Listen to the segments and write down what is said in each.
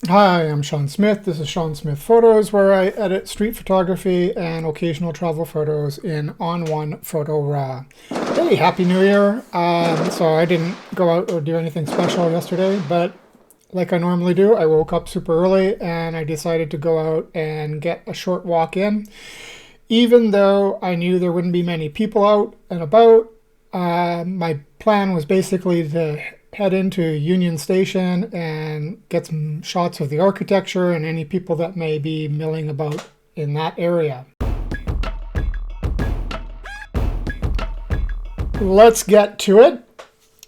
Hi, I'm Sean Smith. This is Sean Smith Photos, where I edit street photography and occasional travel photos in On1 Photo Raw. Hey, Happy New Year! So I didn't go out or do anything special yesterday, but like I normally do, I woke up super early and I decided to go out and get a short walk in. Even though I knew there wouldn't be many people out and about, my plan was basically to head into Union Station and get some shots of the architecture and any people that may be milling about in that area. Let's get to it.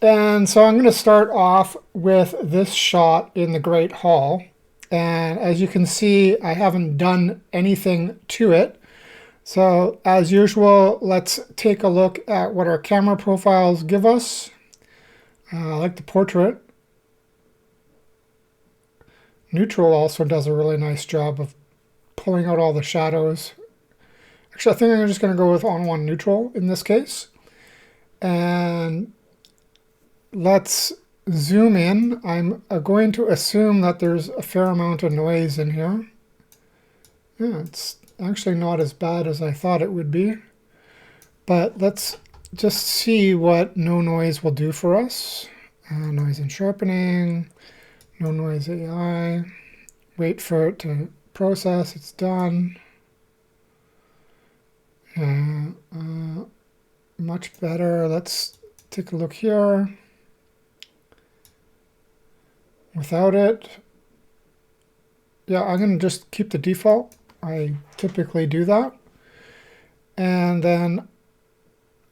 And so I'm going to start off with this shot in the Great Hall. And as you can see, I haven't done anything to it. So as usual, let's take a look at what our camera profiles give us. I like the portrait. Neutral also does a really nice job of pulling out all the shadows. Actually, I think I'm just going to go with On1 neutral in this case. And let's zoom in. I'm going to assume that there's a fair amount of noise in here. Yeah, it's actually not as bad as I thought it would be. But let's just see what no noise will do for us. Noise and sharpening, no noise AI. Wait for it to process. It's done. Much better. Let's take a look here. Without it, yeah, I'm going to just keep the default. I typically do that. And then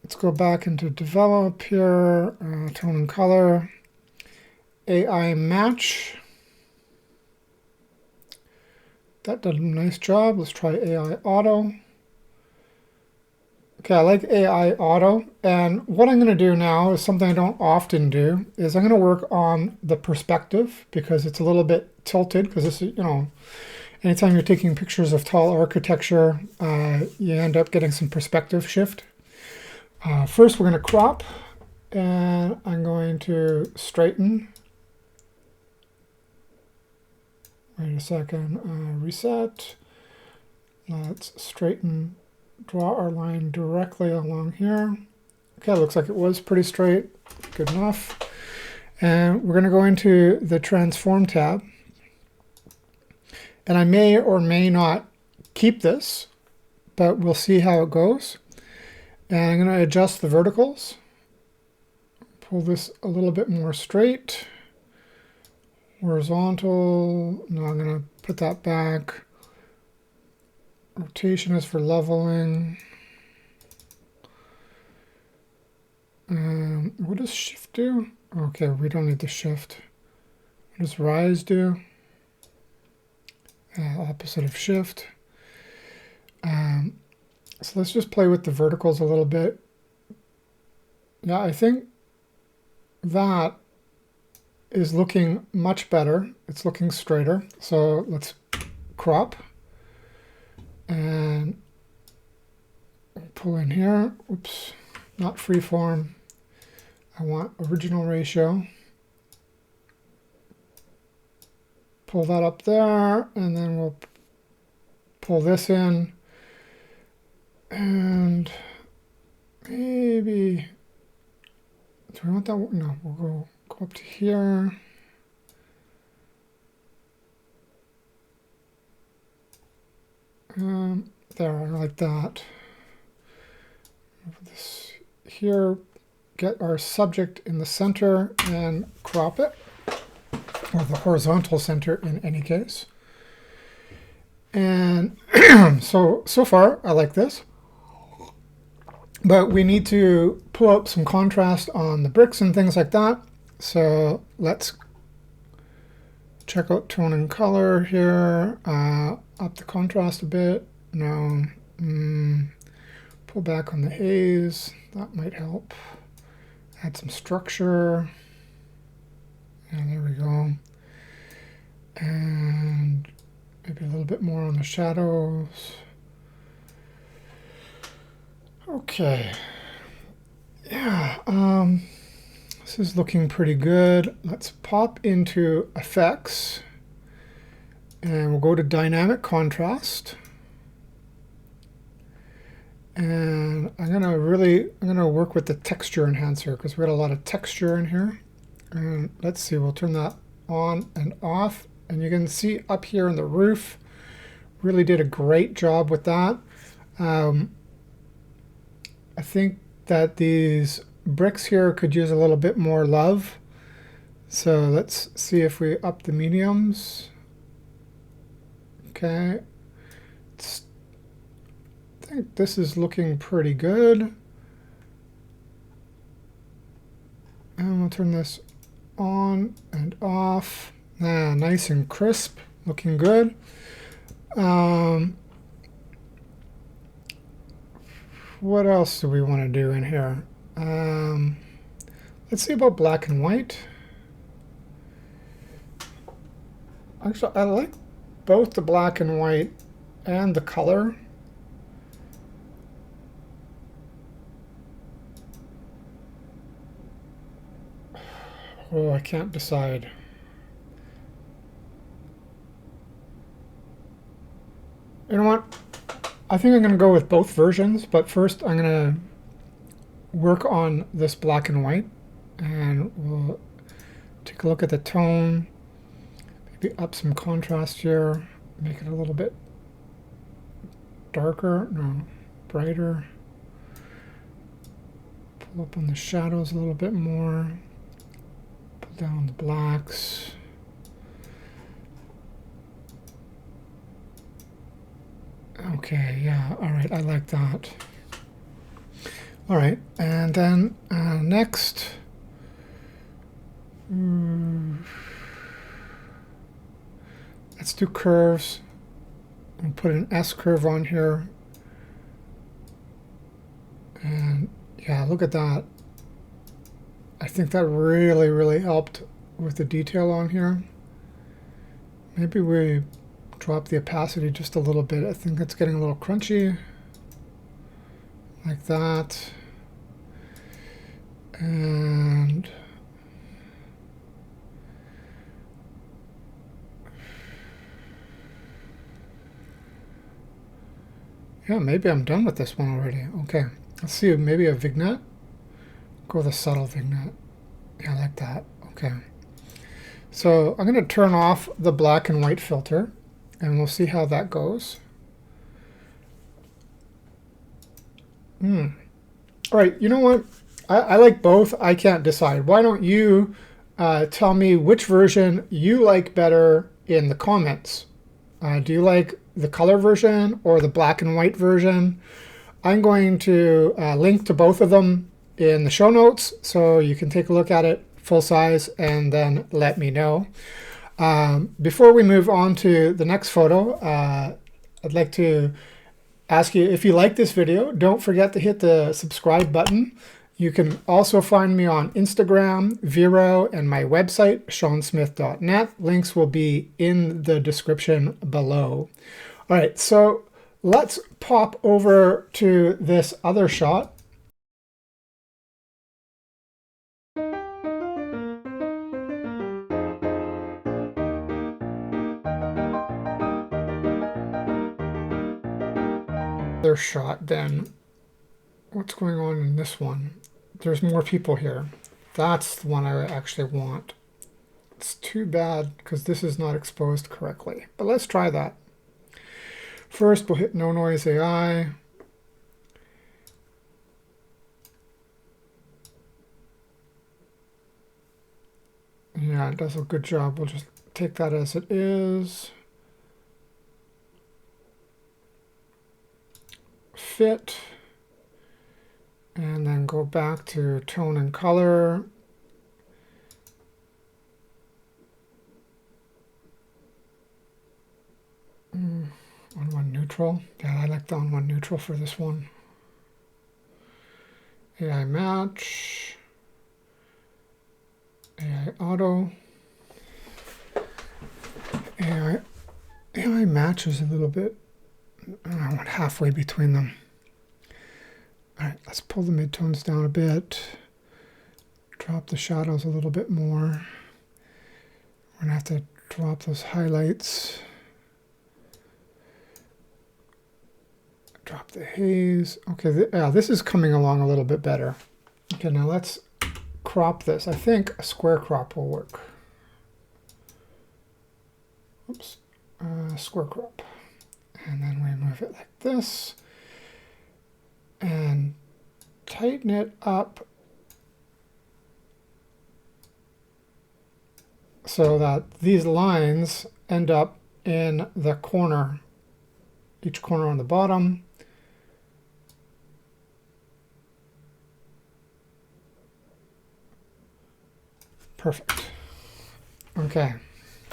let's go back into develop here, tone and color, AI match. That did a nice job. Let's try AI auto. Okay, I like AI auto. And what I'm going to do now is something I don't often do, is I'm going to work on the perspective because it's a little bit tilted because this is, anytime you're taking pictures of tall architecture, you end up getting some perspective shift. First, we're going to crop, and I'm going to straighten. Wait a second, reset. Let's straighten, draw our line directly along here. Okay, looks like it was pretty straight, good enough. And we're going to go into the transform tab. And I may or may not keep this, but we'll see how it goes. And I'm going to adjust the verticals. Pull this a little bit more straight. Horizontal. No, I'm going to put that back. Rotation is for leveling. What does shift do? Okay, we don't need the shift. What does rise do? Opposite of shift. So let's just play with the verticals a little bit. Yeah, I think that is looking much better. It's looking straighter. So let's crop and pull in here. Oops, not freeform. I want original ratio. Pull that up there, and then we'll pull this in. And maybe, do we want that? No, we'll go up to here. There, I like that. Move this here, get our subject in the center and crop it, or the horizontal center in any case. And so far, I like this. But we need to pull out some contrast on the bricks and things like that. So let's check out tone and color here. Up the contrast a bit. No. Pull back on the haze. That might help. Add some structure. And there we go. And maybe a little bit more on the shadows. Okay. Yeah, this is looking pretty good. Let's pop into effects And we'll go to dynamic contrast. And I'm gonna work with the texture enhancer because we got a lot of texture in here. And let's see, we'll turn that on and off. And you can see up here in the roof, really did a great job with that. I think that these bricks here could use a little bit more love. So let's see if we up the mediums. Okay. I think this is looking pretty good. And we'll turn this on and off. Nice and crisp, looking good. What else do we want to do in here? Let's see about black and white. Actually, I like both the black and white and the color. Oh, I can't decide. You know what? I think I'm going to go with both versions, but first I'm going to work on this black and white, and we'll take a look at the tone, maybe up some contrast here, make it a little bit darker, no, brighter, pull up on the shadows a little bit more, pull down the blacks. Okay, yeah, all right, I like that. All right, and then next, let's do curves. I'll put an S curve on here. And yeah, look at that. I think that really, really helped with the detail on here. Maybe we drop the opacity just a little bit. I think it's getting a little crunchy. Like that. And yeah, maybe I'm done with this one already. Okay, let's see, maybe a vignette. Go with a subtle vignette. Yeah, I like that. Okay. So I'm going to turn off the black and white filter, and we'll see how that goes. All right, you know what? I like both. I can't decide. Why don't you tell me which version you like better in the comments? Do you like the color version or the black and white version? I'm going to link to both of them in the show notes so you can take a look at it full size and then let me know. Before we move on to the next photo, I'd like to ask you, if you like this video, don't forget to hit the subscribe button. You can also find me on Instagram, Vero, and my website, seansmith.net. Links will be in the description below. All right, so let's pop over to this other shot. Other shot, then what's going on in this one? There's more people here. That's the one I actually want. It's too bad because this is not exposed correctly, but let's try that. First, we'll hit No Noise AI. Yeah, it does a good job. We'll just take that as it is. Fit. And then go back to tone and color. On1 neutral. Yeah, I like the On1 neutral for this one. AI match. AI auto. AI match is a little bit, I want halfway between them. All right, let's pull the midtones down a bit. Drop the shadows a little bit more. We're gonna have to drop those highlights Drop the haze. Okay, yeah, this is coming along a little bit better. Okay, now let's crop this. I think a square crop will work. Oops, square crop. And then we move it like this. And tighten it up so that these lines end up in the corner, each corner on the bottom. Perfect. Okay,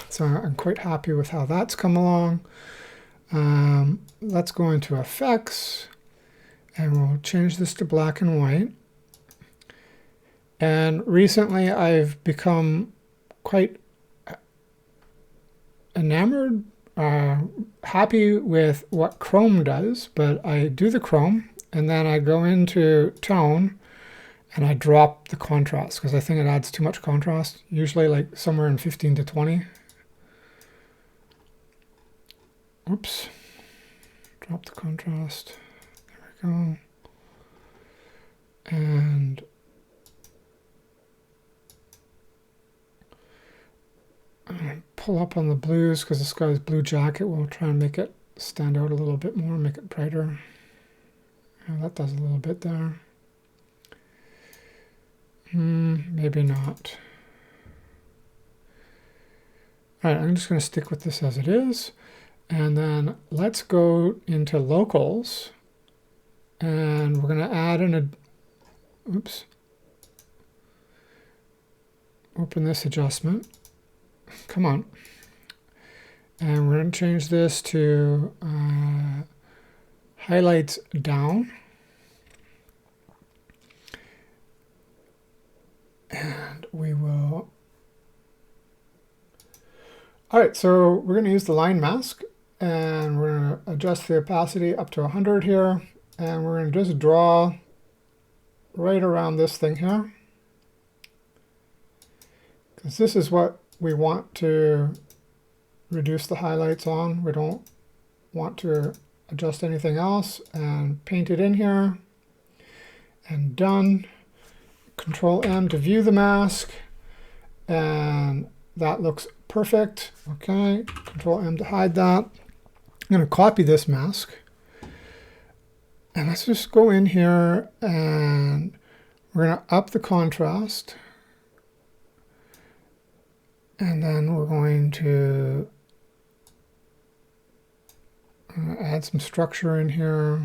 so I'm quite happy with how that's come along. Let's go into Effects, and we'll change this to black and white. And recently I've become quite enamored, happy with what Chrome does, but I do the Chrome, and then I go into Tone, and I drop the contrast because I think it adds too much contrast, usually like somewhere in 15 to 20. Oops, drop the contrast, there we go. And pull up on the blues because this guy's blue jacket. We'll try and make it stand out a little bit more, make it brighter. Yeah, that does a little bit there. Maybe not. All right, I'm just going to stick with this as it is. And then let's go into locals. And we're going to add in a, oops, open this adjustment. Come on. And we're going to change this to highlights down. And we will... All right, so we're going to use the line mask, and we're going to adjust the opacity up to 100 here, and we're going to just draw right around this thing here, because this is what we want to reduce the highlights on. We don't want to adjust anything else, and paint it in here, and done. Control M to view the mask, and that looks perfect. Okay, Control M to hide that. I'm going to copy this mask, and let's just go in here, and we're going to up the contrast, and then we're going to add some structure in here.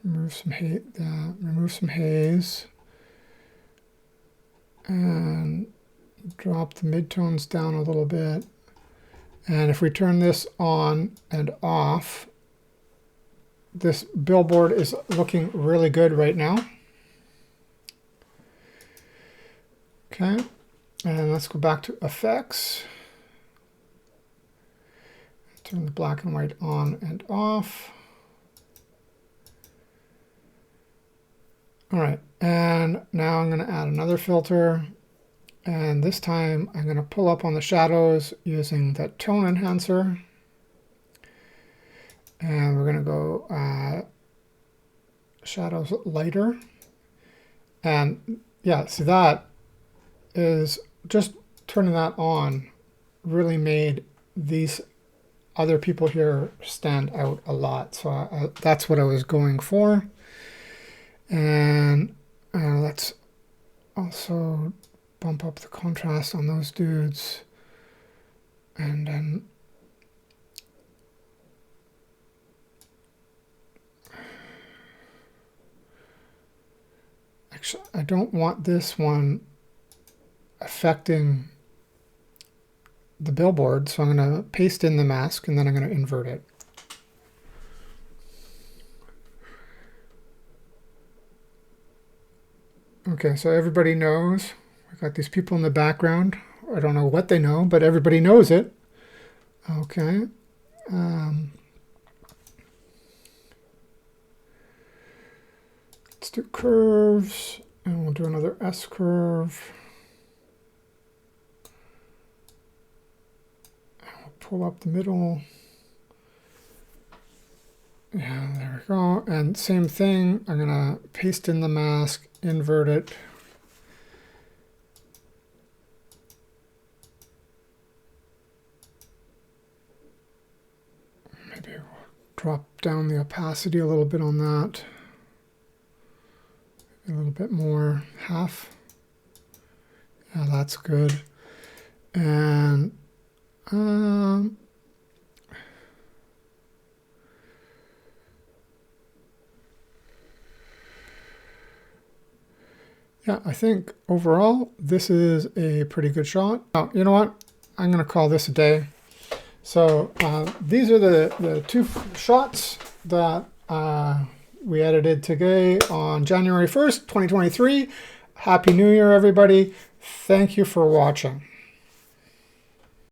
Remove some haze, and drop the midtones down a little bit. And if we turn this on and off, this billboard is looking really good right now. Okay, and let's go back to Effects. Turn the black and white on and off. All right, and now I'm going to add another filter, and this time I'm going to pull up on the shadows using the tone enhancer, and we're going to go shadows lighter, and yeah, see, that is just turning that on really made these other people here stand out a lot, so that's what I was going for. And let's also bump up the contrast on those dudes. And then actually, I don't want this one affecting the billboard, so I'm going to paste in the mask, and then I'm going to invert it. Okay, so everybody knows. We've got these people in the background. I don't know what they know, but everybody knows it. Okay. Let's do curves, and we'll do another S curve. And we'll pull up the middle. Yeah, there we go. And same thing, I'm gonna paste in the mask, invert it. Maybe we'll drop down the opacity a little bit on that. A little bit more, half. Yeah, that's good. And yeah, I think overall this is a pretty good shot. Oh, you know what? I'm going to call this a day. So these are the two shots that we edited today on January 1st, 2023. Happy New Year, everybody. Thank you for watching.